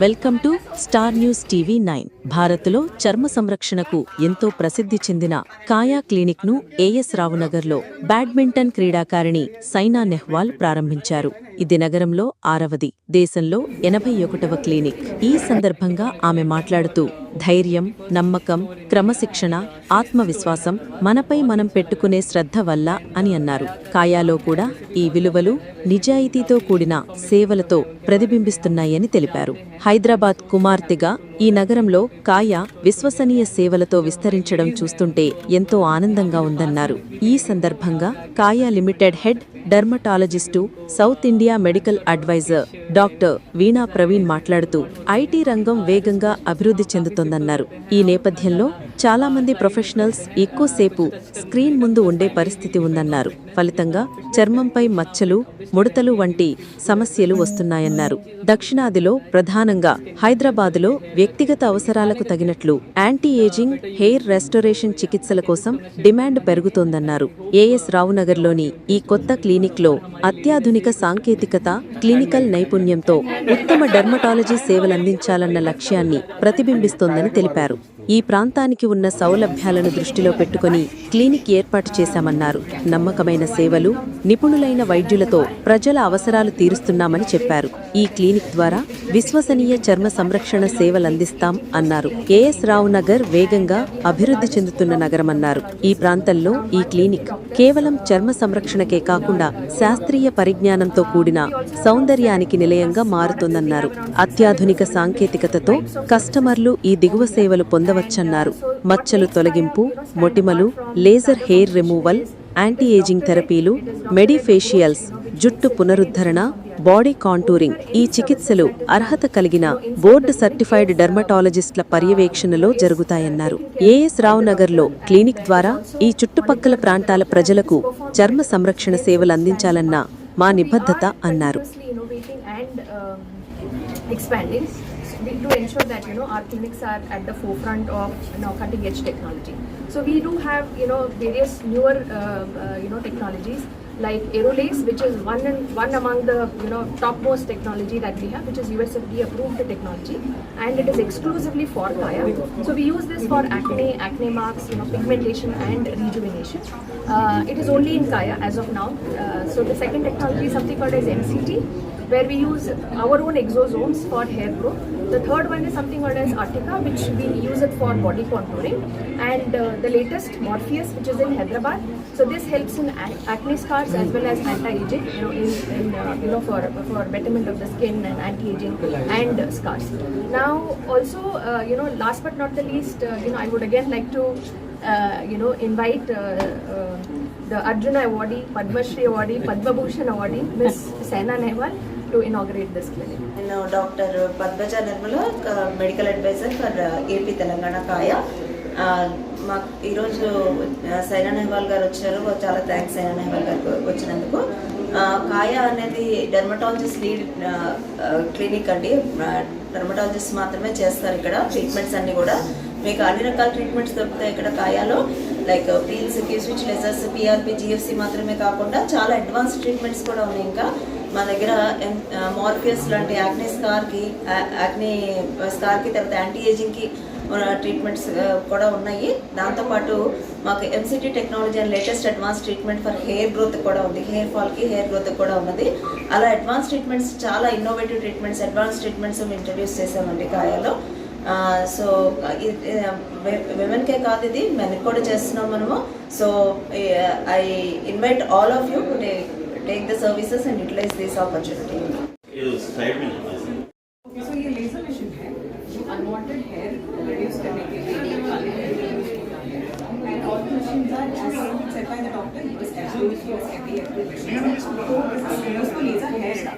Welcome to star news TV 9. భారత్లో చర్మ సంరక్షణకు ఎంతో ప్రసిద్ధి చెందిన కాయా క్లినిక్ ను ఏఎస్ రావు నగర్లో బ్యాడ్మింటన్ క్రీడాకారిణి సైనా నెహ్వాల్ ప్రారంభించారు. ఇది నగరంలో 6వది, దేశంలో 81వ క్లినిక్. ఈ సందర్భంగా ఆమె మాట్లాడుతూ, ధైర్యం, నమ్మకం, క్రమశిక్షణ, ఆత్మవిశ్వాసం మనపై మనం పెట్టుకునే శ్రద్ధ వల్ల అని అన్నారు. కాయాలో కూడా ఈ విలువలు నిజాయితీతో కూడిన సేవలతో ప్రతిబింబిస్తున్నాయని తెలిపారు. హైదరాబాద్ కుమార్తెగా ఈ నగరంలో కాయా విశ్వసనీయ సేవలతో విస్తరించడం చూస్తుంటే ఎంతో ఆనందంగా ఉందన్నారు. ఈ సందర్భంగా Kaya limited head dermatologist, South India medical adviser doctor Veena Praveen మాట్లాడుతూ, ఐటీ రంగం వేగంగా అభివృద్ధి చెందుతోందన్నారు. ఈ నేపథ్యంలో చాలా మంది ప్రొఫెషనల్స్ ఎక్కువసేపు స్క్రీన్ ముందు ఉండే పరిస్థితి ఉందన్నారు. ఫలితంగా చర్మంపై మచ్చలు, ముడతలు వంటి సమస్యలు వస్తున్నాయన్నారు. దక్షిణాదిలో ప్రధానంగా హైదరాబాదులో వ్యక్తిగత అవసరాలకు తగినట్లు యాంటీ ఏజింగ్, హెయిర్ రెస్టోరేషన్ చికిత్సల కోసం డిమాండ్ పెరుగుతోందన్నారు. ఏఎస్ రావునగర్లోని ఈ కొత్త క్లినిక్లో అత్యాధునిక సాంకేతికత, క్లినికల్ నైపుణ్యంతో ఉత్తమ డెర్మటాలజీ సేవలందించాలన్న లక్ష్యాన్ని ప్రతిబింబిస్తోందని తెలిపారు. ఈ ప్రాంతానికి ఉన్న సౌలభ్యాలను దృష్టిలో పెట్టుకుని క్లినిక్ ఏర్పాటు చేశామన్నారు. నమ్మకమైన సేవలు, నిపుణులైన వైద్యులతో ప్రజల అవసరాలు తీరుస్తున్నామని చెప్పారు. ఈ క్లినిక్ ద్వారా విశ్వసనీయ చర్మ సంరక్షణ సేవలందిస్తాం అన్నారు. ఏఎస్ రావు నగర్ వేగంగా అభివృద్ధి చెందుతున్న నగరమన్నారు. ఈ ప్రాంతంలో ఈ క్లినిక్ కేవలం చర్మ సంరక్షణకే కాకుండా శాస్త్రీయ పరిజ్ఞానంతో కూడిన సౌందర్యానికి నిలయంగా మారుతుందన్నారు. అత్యాధునిక సాంకేతికతతో కస్టమర్లు ఈ దిగువ సేవలు పొందవచ్చన్నారు. మచ్చలు తొలగింపు, మొటిమలు, laser hair removal, anti ageing థెరపీలు, మెడిఫేషియల్స్, జుట్టు పునరుద్ధరణ, బాడీ కాంటూరింగ్, ఈ చికిత్సలు అర్హత కలిగిన బోర్డు సర్టిఫైడ్ డెర్మటాలజిస్టుల పర్యవేక్షణలో జరుగుతాయన్నారు. ఏఎస్ రావు నగర్లో క్లినిక్ ద్వారా ఈ చుట్టుపక్కల ప్రాంతాల ప్రజలకు చర్మ సంరక్షణ సేవలు అందించాలన్న మా నిబద్ధత అన్నారు. To ensure that our clinics are at the forefront of cutting edge technology. So we do have various newer technologies like Aerolase, which is one among the topmost technology that we have, which is USFDA approved technology, and it is exclusively for Kaya. So we use this for acne marks, pigmentation and rejuvenation. It is only in Kaya as of now. So the second technology is something called as MCT, where we use our own exosomes for hair growth. The third one is something called as Artica, which we use it for body contouring, and the latest Morpheus, which is in Hyderabad. So this helps in acne scars as well as anti-aging, for betterment of the skin and anti-aging and scars. Now also, last but not the least, I would again like to invite the Arjuna awardee, Padma Shri awardee, Padma Bhushan awardee, Miss Saina Nehwal, to inaugurate this clinic. Dr. Padmaja Nirmala, medical advisor for AP Telangana Kaya. మాకు ఈరోజు సైనా నెహ్వాల్ గారు వచ్చారు. చాలా thanks Saina Nehwal గారు వచ్చినందుకు. కాయా అనేది dermatologist lead clinic అండి. Dermatologist మాత్రమే చేస్తారు ఇక్కడ ట్రీట్మెంట్స్ అన్నీ కూడా. మీకు అన్ని రకాల ట్రీట్మెంట్స్ దొరుకుతాయి ఇక్కడ కాయాలో. Like peels, Q switch, lasers, PRP, GFC మాత్రమే కాకుండా చాలా అడ్వాన్స్ ట్రీట్మెంట్స్ కూడా ఉన్నాయి. ఇంకా మా దగ్గర మార్ఫియస్ లాంటి యాక్నే స్కార్కి తర్వాత యాంటీ ఏజింగ్కి ట్రీట్మెంట్స్ కూడా ఉన్నాయి. దాంతోపాటు మాకు MCT technology and latest advance treatment for hair growth కూడా ఉంది. హెయిర్ ఫాల్కి హెయిర్ గ్రోత్ కూడా ఉన్నది. అలా అడ్వాన్స్ ట్రీట్మెంట్స్, చాలా innovative treatments, advance treatments introduce చేసామండి కాయాలో. సో విమెన్కే కాదు, ఇది మెన్కి కూడా చేస్తున్నాం మనము. So I invite all of you to take the services and utilize this opportunity. So ये लेजर मशीन है जो अनवांटेड हेयर रिड्यूस करने के लिए and all the machines are as said by the doctor, he was absolutely every machine. So उसको laser hair